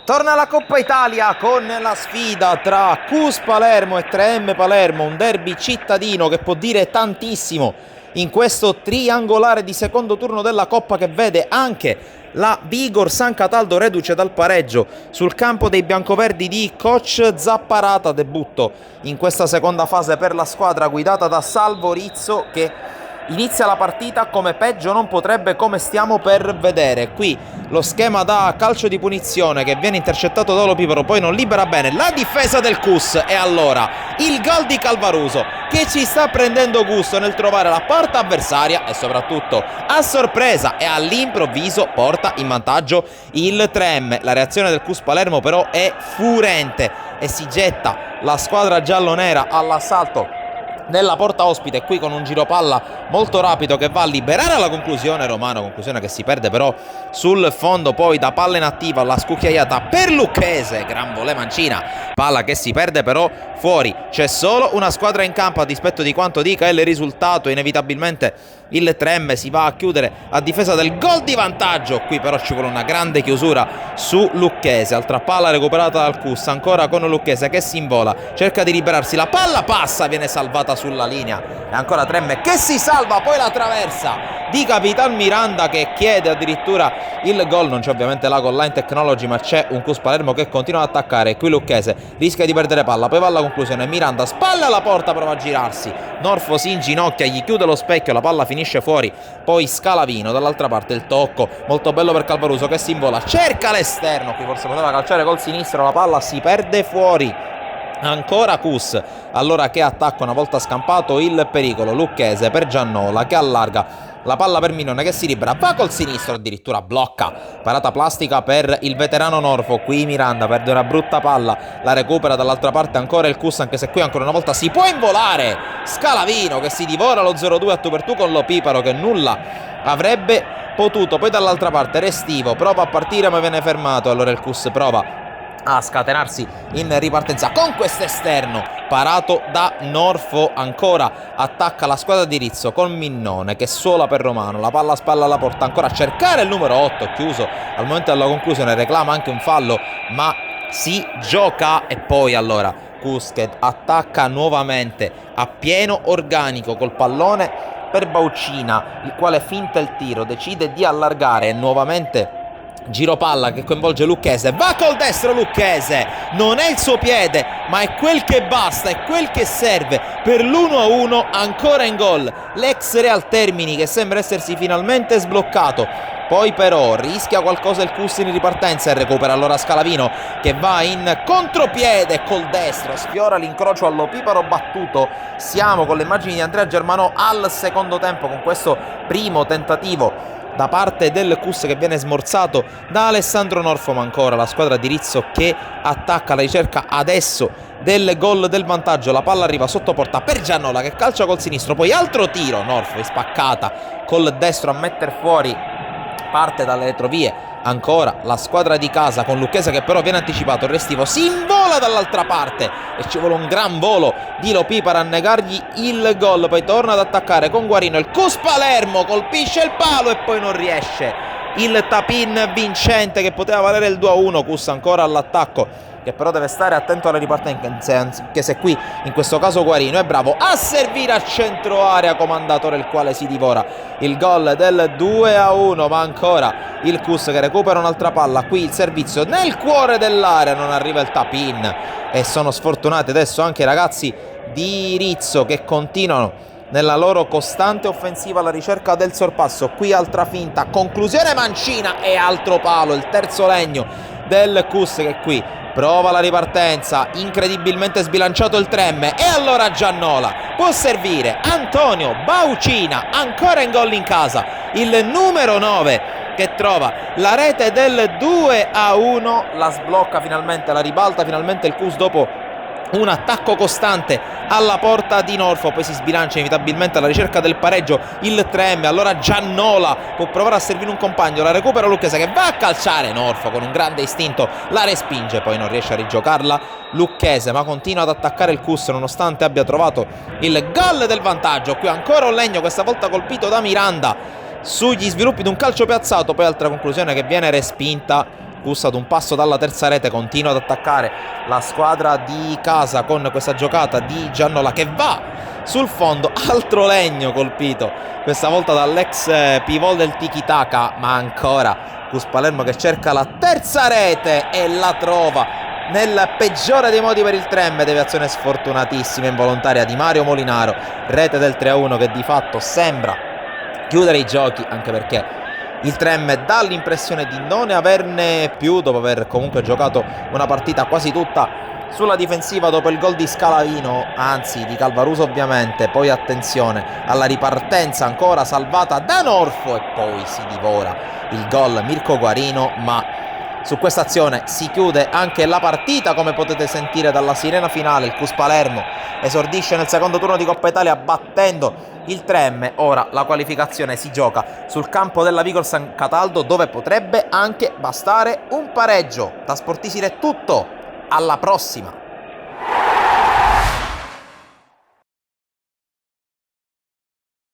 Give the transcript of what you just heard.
Torna la Coppa Italia con la sfida tra CUS Palermo e 3M Palermo, un derby cittadino che può dire tantissimo in questo triangolare di secondo turno della Coppa che vede anche la Vigor San Cataldo reduce dal pareggio sul campo dei biancoverdi di coach Zapparata, debutto in questa seconda fase per la squadra guidata da Salvo Rizzo che inizia la partita come peggio non potrebbe, come stiamo per vedere. Qui lo schema da calcio di punizione che viene intercettato da Lopiparo, poi non libera bene la difesa del CUS e allora il gol di Calvaruso che ci sta prendendo gusto nel trovare la porta avversaria e soprattutto a sorpresa e all'improvviso porta in vantaggio il 3M. La reazione del CUS Palermo però è furente e si getta la squadra giallonera all'assalto nella porta ospite, qui con un giro palla molto rapido che va a liberare la conclusione Romano, conclusione che si perde però sul fondo, poi da palla inattiva la scucchiaiata per Lucchese, gran volée mancina, palla che si perde però fuori. C'è solo una squadra in campo a dispetto di quanto dica il risultato, inevitabilmente il 3M si va a chiudere a difesa del gol di vantaggio, qui però ci vuole una grande chiusura su Lucchese, altra palla recuperata dal CUS, ancora con Lucchese che si invola, cerca di liberarsi, la palla passa, viene salvata sulla linea e ancora 3M che si salva, poi la traversa di Capitan Miranda che chiede addirittura il gol. Non c'è ovviamente la goal line technology, ma c'è un CUS Palermo che continua ad attaccare e qui Lucchese rischia di perdere palla, poi va alla conclusione, Miranda spalla alla porta, prova a girarsi, Norfo si inginocchia, gli chiude lo specchio, la palla finisce fuori, poi Scalavino dall'altra parte, il tocco molto bello per Calvaruso che si invola, cerca l'esterno, qui forse poteva calciare col sinistro, la palla si perde fuori. Ancora CUS, allora che attacca una volta scampato il pericolo, Lucchese per Giannola che allarga la palla per Minone che si libera, va col sinistro, addirittura blocca, parata plastica per il veterano Norfo, qui Miranda perde una brutta palla, la recupera dall'altra parte ancora il CUS, anche se qui ancora una volta si può involare, Scalavino che si divora lo 0-2 a tu per tu con Lopiparo che nulla avrebbe potuto, poi dall'altra parte Restivo prova a partire ma viene fermato, allora il CUS prova a scatenarsi in ripartenza con quest'esterno parato da Norfo, ancora attacca la squadra di Rizzo con Minnone che suola per Romano, la palla a spalla alla porta, ancora a cercare il numero 8 chiuso al momento della conclusione, reclama anche un fallo ma si gioca e poi allora CUS che attacca nuovamente a pieno organico col pallone per Baucina, il quale finta il tiro, decide di allargare e nuovamente giro palla che coinvolge Lucchese, va col destro Lucchese, non è il suo piede ma è quel che basta, è quel che serve per l'1-1, ancora in gol l'ex Real Termini che sembra essersi finalmente sbloccato, poi però rischia qualcosa il CUS in ripartenza e recupera allora Scalavino che va in contropiede col destro, sfiora l'incrocio all'Opiparo battuto. Siamo con le immagini di Andrea Germanò al secondo tempo con questo primo tentativo da parte del CUS che viene smorzato da Alessandro Norfo, ma ancora la squadra di Rizzo che attacca la ricerca adesso del gol del vantaggio, la palla arriva sotto porta per Giannola che calcia col sinistro, poi altro tiro, Norfo è spaccata col destro a metter fuori, parte dalle retrovie ancora la squadra di casa con Lucchese che però viene anticipato, il Restivo si invola dall'altra parte e ci vuole un gran volo di Lopiparo a negargli il gol, poi torna ad attaccare con Guarino, il CUS Palermo colpisce il palo e poi non riesce il tap-in vincente che poteva valere il 2-1, CUS ancora all'attacco che però deve stare attento alla ripartenza, anche se qui in questo caso Guarino è bravo a servire a centro area, Comandatore il quale si divora il gol del 2-1, ma ancora il CUS che recupera un'altra palla, qui il servizio nel cuore dell'area, non arriva il tap-in e sono sfortunati adesso anche i ragazzi di Rizzo che continuano nella loro costante offensiva alla ricerca del sorpasso, qui altra finta, conclusione mancina e altro palo, il terzo legno del CUS che qui prova la ripartenza, incredibilmente sbilanciato il 3M e allora Giannola può servire, Antonio Baucina ancora in gol in casa, il numero 9 che trova la rete del 2-1, la sblocca finalmente, la ribalta finalmente il CUS dopo un attacco costante alla porta di Norfo, poi si sbilancia inevitabilmente alla ricerca del pareggio il 3M, allora Giannola può provare a servire un compagno, la recupera Lucchese che va a calciare, Norfo con un grande istinto la respinge, poi non riesce a rigiocarla Lucchese ma continua ad attaccare il CUS nonostante abbia trovato il gol del vantaggio, qui ancora un legno questa volta colpito da Miranda sugli sviluppi di un calcio piazzato, poi altra conclusione che viene respinta Cus ad un passo dalla terza rete, continua ad attaccare la squadra di casa con questa giocata di Giannola che va sul fondo, altro legno colpito, questa volta dall'ex pivot del tiki-taka, ma ancora Cus Palermo che cerca la terza rete e la trova nel peggiore dei modi per il Trem. Deviazione sfortunatissima involontaria di Mario Molinaro, rete del 3-1 che di fatto sembra chiudere i giochi, anche perché il Trem dà l'impressione di non averne più dopo aver comunque giocato una partita quasi tutta sulla difensiva dopo il gol di Scalavino, anzi di Calvaruso ovviamente. Poi attenzione alla ripartenza ancora salvata da Norfo e poi si divora il gol Mirko Guarino, ma su questa azione si chiude anche la partita, come potete sentire dalla sirena finale. Il Cus Palermo esordisce nel secondo turno di Coppa Italia battendo il Trem. Ora la qualificazione si gioca sul campo della Vigor San Cataldo, dove potrebbe anche bastare un pareggio. Da Sportisire è tutto, alla prossima!